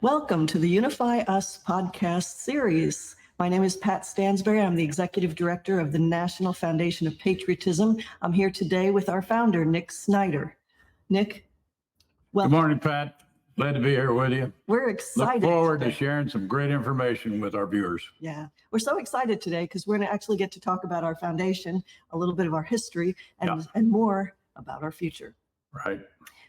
Welcome to the Unify Us podcast series. My name is Pat Stansbury. I'm the Executive Director of the National Foundation of Patriotism. I'm here today with our founder, Nick Snider. Nick, welcome. Good morning, Pat. Glad to be here with you. We're excited. Look forward today. to sharing some great information with our viewers. Yeah, we're so excited today because we're going to actually get to talk about our foundation, a little bit of our history, and more about our future. Right.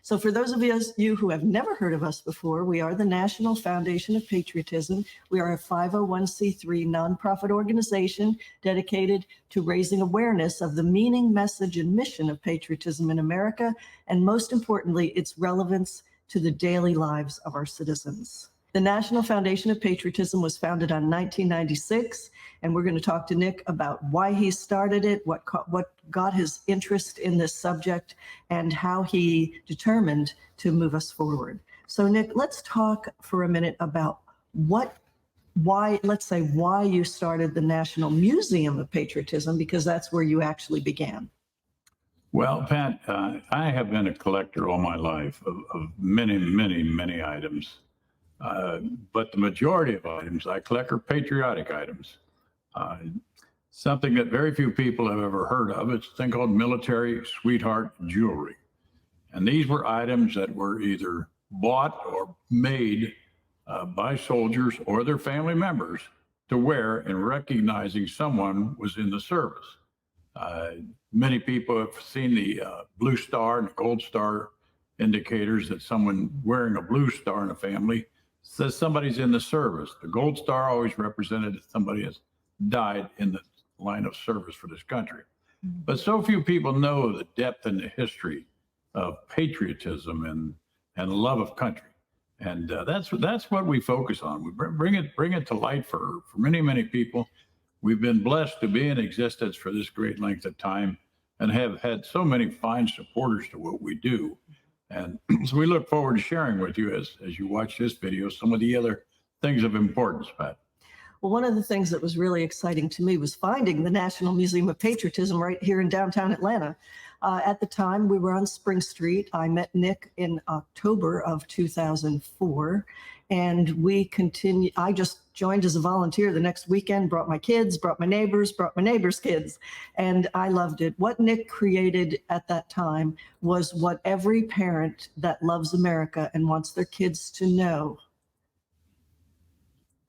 So for those of you who have never heard of us before, we are the National Foundation of Patriotism. We are a 501c3 nonprofit organization dedicated to raising awareness of the meaning, message, and mission of patriotism in America, and most importantly, its relevance to the daily lives of our citizens. The National Foundation of Patriotism was founded in 1996, and we're going to talk to Nick about why he started it, what got his interest in this subject, and how he determined to move us forward. So Nick, let's talk for a minute about why you started the National Museum of Patriotism, because that's where you actually began. Well, Pat, I have been a collector all my life of many, many, many items. But the majority of items I collect are patriotic items. Something that very few people have ever heard of. It's a thing called military sweetheart jewelry. And these were items that were either bought or made by soldiers or their family members to wear in recognizing someone was in the service. Many people have seen the blue star and the gold star indicators that someone wearing a blue star in a family says somebody's in the service. The gold star always represented that somebody has died in the line of service for this country. Mm-hmm. But so few people know the depth and the history of patriotism and love of country. And that's what we focus on. We bring it to light for many, many people. We've been blessed to be in existence for this great length of time and have had so many fine supporters to what we do. And so we look forward to sharing with you as you watch this video some of the other things of importance, Pat. Well, one of the things that was really exciting to me was finding the National Museum of Patriotism right here in downtown Atlanta. At the time, we were on Spring Street. I met Nick in October of 2004, and I just joined as a volunteer the next weekend, brought my kids, brought my neighbors' kids, and I loved it. What Nick created at that time was what every parent that loves America and wants their kids to know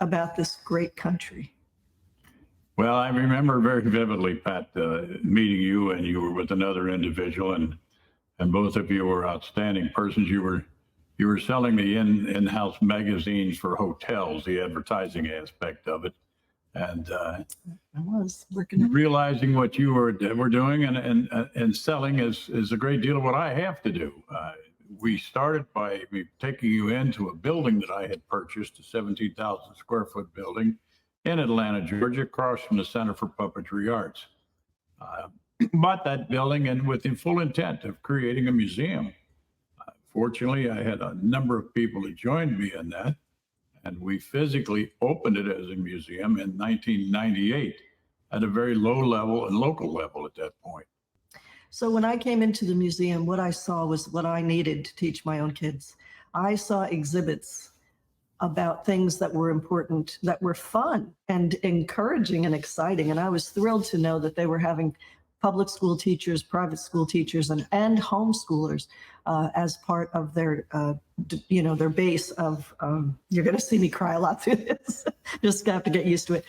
about this great country. Well, I remember very vividly, Pat, meeting you, and you were with another individual, and both of you were outstanding persons. You were selling the in-house magazines for hotels, the advertising aspect of it, and I was working realizing what you were doing and selling is a great deal of what I have to do. We started by me taking you into a building that I had purchased, a 17,000 square foot building in Atlanta, Georgia, across from the Center for Puppetry Arts. Bought that building and with the full intent of creating a museum. Fortunately, I had a number of people that joined me in that, and we physically opened it as a museum in 1998 at a very low level and local level at that point. So when I came into the museum, what I saw was what I needed to teach my own kids. I saw exhibits about things that were important, that were fun and encouraging and exciting. And I was thrilled to know that they were having public school teachers, private school teachers, and homeschoolers as part of their, their base of, you're going to see me cry a lot through this, just have to get used to it.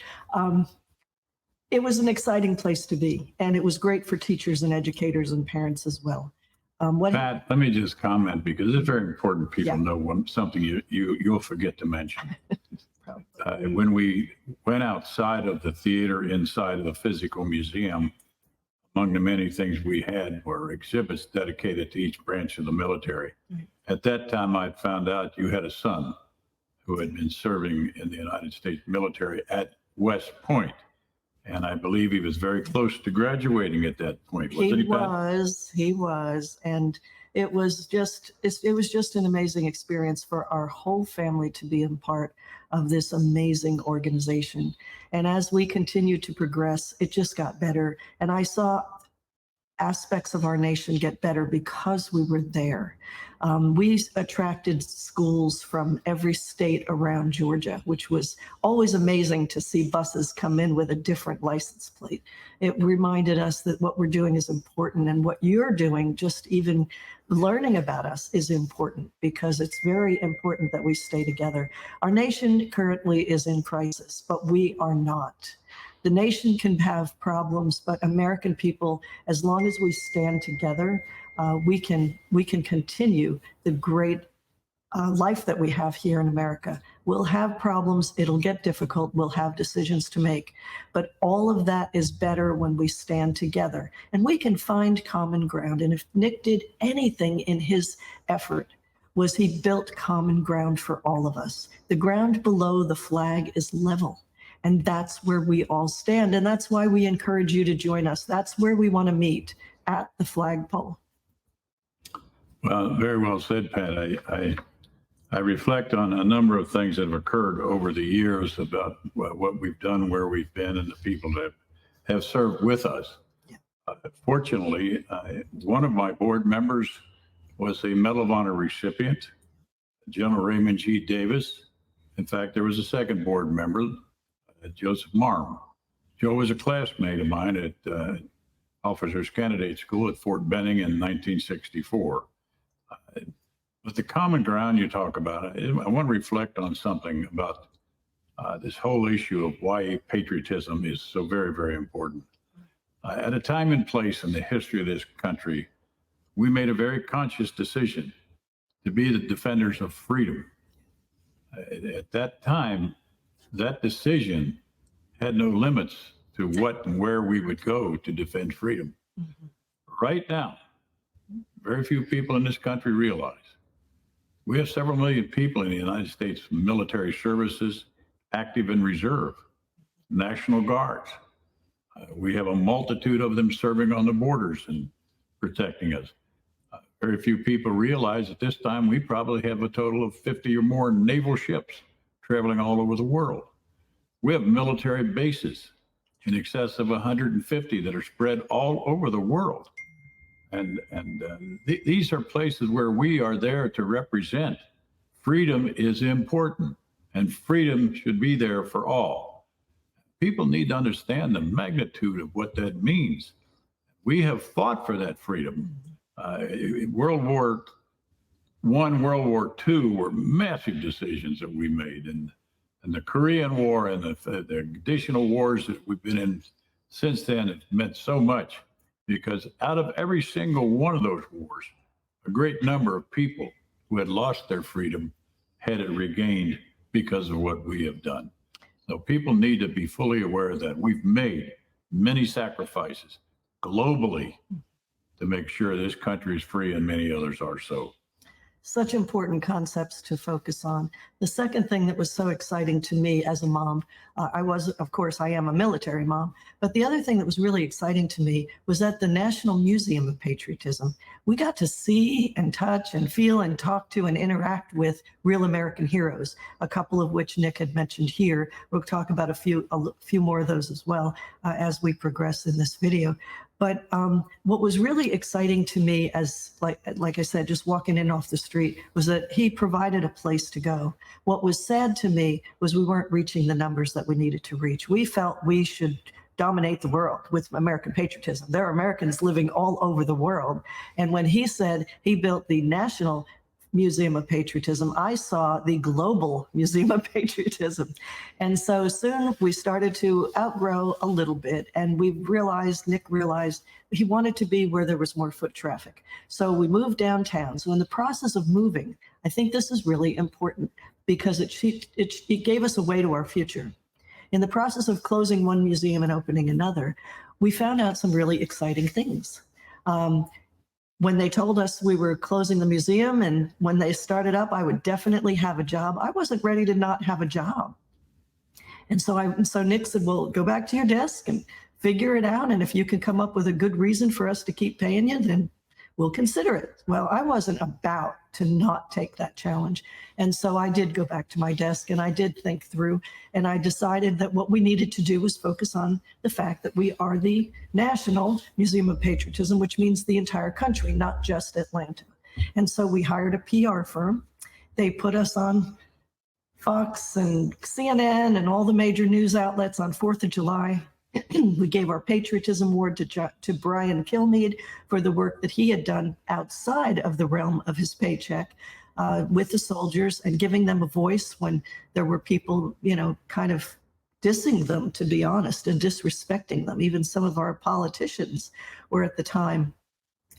It was an exciting place to be, and it was great for teachers and educators and parents as well. Pat, let me just comment, because it's very important people know something you'll forget to mention. When we went outside of the theater, inside of the physical museum, among the many things we had were exhibits dedicated to each branch of the military. Right. At that time, I'd found out you had a son who had been serving in the United States military at West Point. And I believe he was very close to graduating at that point. He was. And it was just an amazing experience for our whole family to be a part of this amazing organization. And as we continued to progress, it just got better. And I saw aspects of our nation get better because we were there. We attracted schools from every state around Georgia, which was always amazing to see buses come in with a different license plate. It reminded us that what we're doing is important, and what you're doing, just even learning about us, is important, because it's very important that we stay together. Our nation currently is in crisis, but we are not. The nation can have problems, but American people, as long as we stand together, we can continue the great life that we have here in America. We'll have problems. It'll get difficult. We'll have decisions to make. But all of that is better when we stand together and we can find common ground. And if Nick did anything in his effort, was he built common ground for all of us. The ground below the flag is level. And that's where we all stand. And that's why we encourage you to join us. That's where we want to meet, at the flagpole. Well, very well said, Pat. I reflect on a number of things that have occurred over the years about what we've done, where we've been, and the people that have served with us. Yeah. Fortunately, one of my board members was a Medal of Honor recipient, General Raymond G. Davis. In fact, there was a second board member, Joseph Marm. Joe was a classmate of mine at Officers Candidate School at Fort Benning in 1964. But the common ground you talk about, I want to reflect on something about this whole issue of why patriotism is so very, very important. At a time and place in the history of this country, we made a very conscious decision to be the defenders of freedom. At that time, that decision had no limits to what and where we would go to defend freedom. Mm-hmm. Right now, very few people in this country realize we have several million people in the United States military services, active and reserve, National Guards. We have a multitude of them serving on the borders and protecting us. Very few people realize at this time we probably have a total of 50 or more naval ships traveling all over the world. We have military bases in excess of 150 that are spread all over the world. And these are places where we are there to represent. Freedom is important, and freedom should be there for all. People need to understand the magnitude of what that means. We have fought for that freedom. World War I, World War II were massive decisions that we made, and the Korean War and the additional wars that we've been in since then have meant so much, because out of every single one of those wars, a great number of people who had lost their freedom had it regained because of what we have done. So people need to be fully aware that we've made many sacrifices globally to make sure this country is free, and many others are so. Such important concepts to focus on. The second thing that was so exciting to me as a mom, of course, I am a military mom, but the other thing that was really exciting to me was at the National Museum of Patriotism. We got to see and touch and feel and talk to and interact with real American heroes, a couple of which Nick had mentioned here. We'll talk about a few more of those as well as we progress in this video. But what was really exciting to me, as like I said, just walking in off the street, was that he provided a place to go. What was sad to me was we weren't reaching the numbers that we needed to reach. We felt we should dominate the world with American patriotism. There are Americans living all over the world. And when he said he built the National Museum of Patriotism, I saw the Global Museum of Patriotism. And so soon we started to outgrow a little bit, and Nick realized he wanted to be where there was more foot traffic. So we moved downtown. So in the process of moving, I think this is really important, because it gave us a way to our future. In the process of closing one museum and opening another, we found out some really exciting things. When they told us we were closing the museum and when they started up, I would definitely have a job. I wasn't ready to not have a job. And so Nick said, well, go back to your desk and figure it out. And if you can come up with a good reason for us to keep paying you, then we'll consider it. Well, I wasn't about to not take that challenge. And so I did go back to my desk and I did think through, and I decided that what we needed to do was focus on the fact that we are the National Museum of Patriotism, which means the entire country, not just Atlanta. And so we hired a PR firm. They put us on Fox and CNN and all the major news outlets on 4th of July. We gave our Patriotism Award to Brian Kilmeade for the work that he had done outside of the realm of his paycheck with the soldiers and giving them a voice when there were people, kind of dissing them, to be honest, and disrespecting them. Even some of our politicians were at the time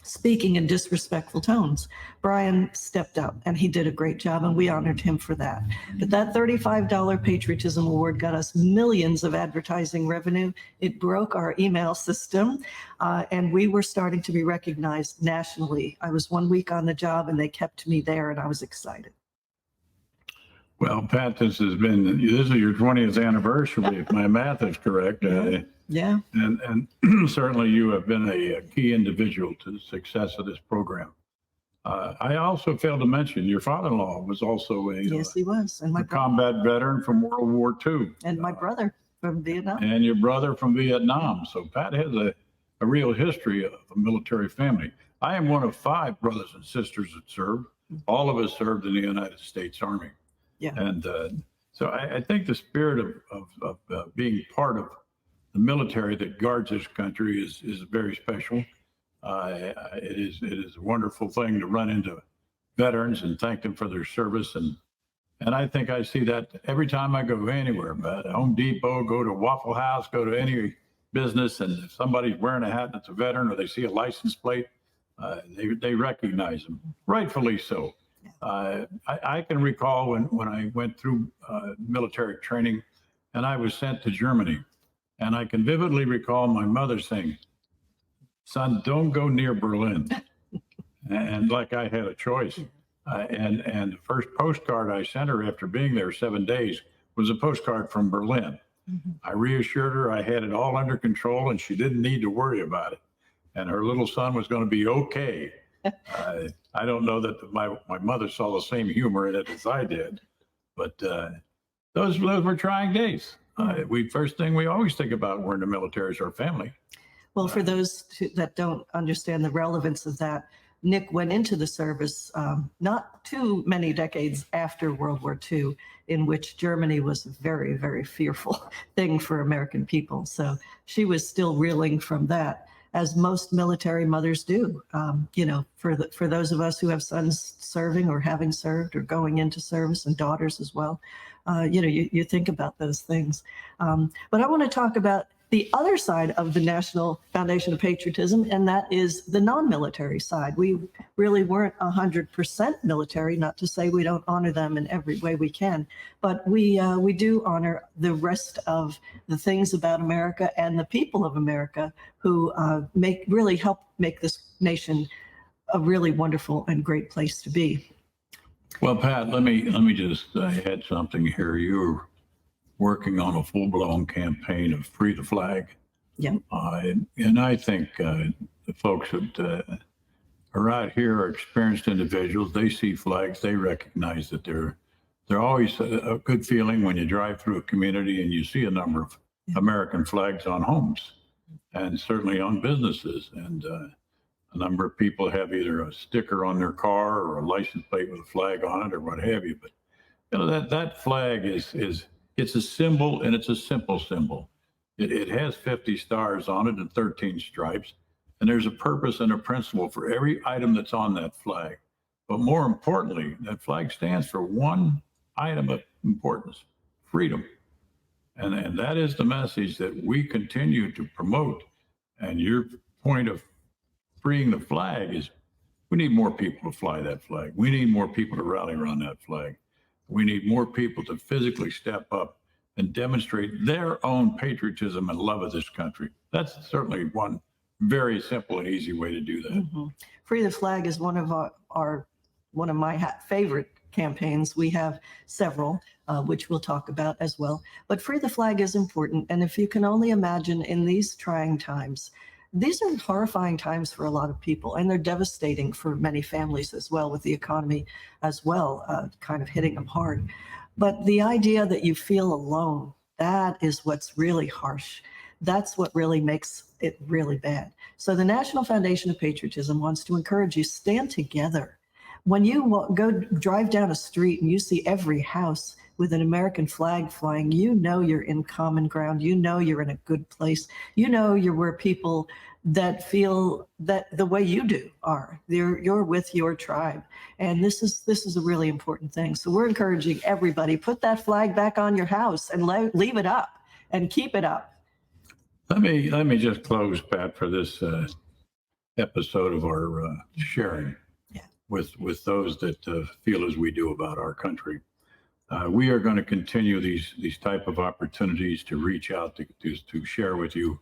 speaking in disrespectful tones. Brian stepped up and he did a great job, and we honored him for that. But that $35 Patriotism Award got us millions of advertising revenue. It broke our email system, and we were starting to be recognized nationally. I was 1 week on the job and they kept me there, and I was excited. Well, Pat, this is your 20th anniversary, if my math is correct. Yeah. And certainly you have been a key individual to the success of this program. I also failed to mention your father-in-law was also Yes, he was. And my combat veteran from World War II. And my brother from Vietnam. And your brother from Vietnam. So Pat has a real history of a military family. I am one of 5 brothers and sisters that served. All of us served in the United States Army. Yeah. And so I think the spirit of being part of the military that guards this country is very special. It is a wonderful thing to run into veterans and thank them for their service. And I think I see that every time I go anywhere, but Home Depot, go to Waffle House, go to any business, and if somebody's wearing a hat that's a veteran or they see a license plate, they recognize them, rightfully so. I can recall when I went through military training and I was sent to Germany. And I can vividly recall my mother saying, "Son, don't go near Berlin." And like I had a choice. And the first postcard I sent her after being there 7 days was a postcard from Berlin. Mm-hmm. I reassured her I had it all under control and she didn't need to worry about it. And her little son was going to be okay. I don't know that my mother saw the same humor in it as I did, but those were trying days. First thing we always think about when we're in the military is our family. Well, for those that don't understand the relevance of that, Nick went into the service not too many decades after World War II, in which Germany was a very, very fearful thing for American people. So she was still reeling from that, as most military mothers do. For those of us who have sons serving or having served or going into service, and daughters as well, you think about those things. But I want to talk about the other side of the National Foundation of Patriotism, and that is the non-military side. We really weren't 100% military, not to say we don't honor them in every way we can, but we do honor the rest of the things about America and the people of America who really help make this nation a really wonderful and great place to be. Well, Pat, let me just add something here. You're working on a full-blown campaign of Free the Flag. Yeah. And I think the folks that are out here are experienced individuals. They see flags, they recognize that they're always a good feeling when you drive through a community and you see a number of American flags on homes and certainly on businesses. And a number of people have either a sticker on their car or a license plate with a flag on it or what have you. But that flag it's a symbol, and it's a simple symbol. It has 50 stars on it and 13 stripes, and there's a purpose and a principle for every item that's on that flag. But more importantly, that flag stands for one item of importance: freedom. And that is the message that we continue to promote. And your point of freeing the flag is we need more people to fly that flag. We need more people to rally around that flag. We need more people to physically step up and demonstrate their own patriotism and love of this country. That's certainly one very simple and easy way to do that. Mm-hmm. Free the Flag is one of my favorite campaigns. We have several, which we'll talk about as well. But Free the Flag is important. And if you can only imagine in these trying times, These are horrifying times for a lot of people, and they're devastating for many families as well, with the economy as well, kind of hitting them hard. But the idea that you feel alone, that is what's really harsh. That's what really makes it really bad. So the National Foundation of Patriotism wants to encourage you, stand together. When you go drive down a street and you see every house with an American flag flying, you know you're in common ground. You know you're in a good place. You know you're where people that feel that the way you do are. You're with your tribe. And this is a really important thing. So we're encouraging everybody, put that flag back on your house and leave it up and keep it up. Let me just close, Pat, for this episode of our sharing with those that feel as we do about our country. We are going to continue these type of opportunities to reach out to share with you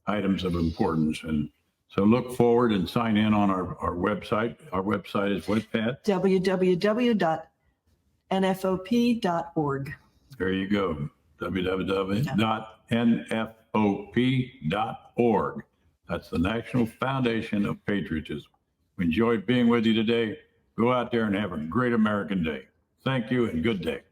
items of importance. And so look forward and sign in on our website. Our website is what, Pat? www.nfop.org. There you go. www.nfop.org. That's the National Foundation of Patriotism. We enjoyed being with you today. Go out there and have a great American day. Thank you and good day.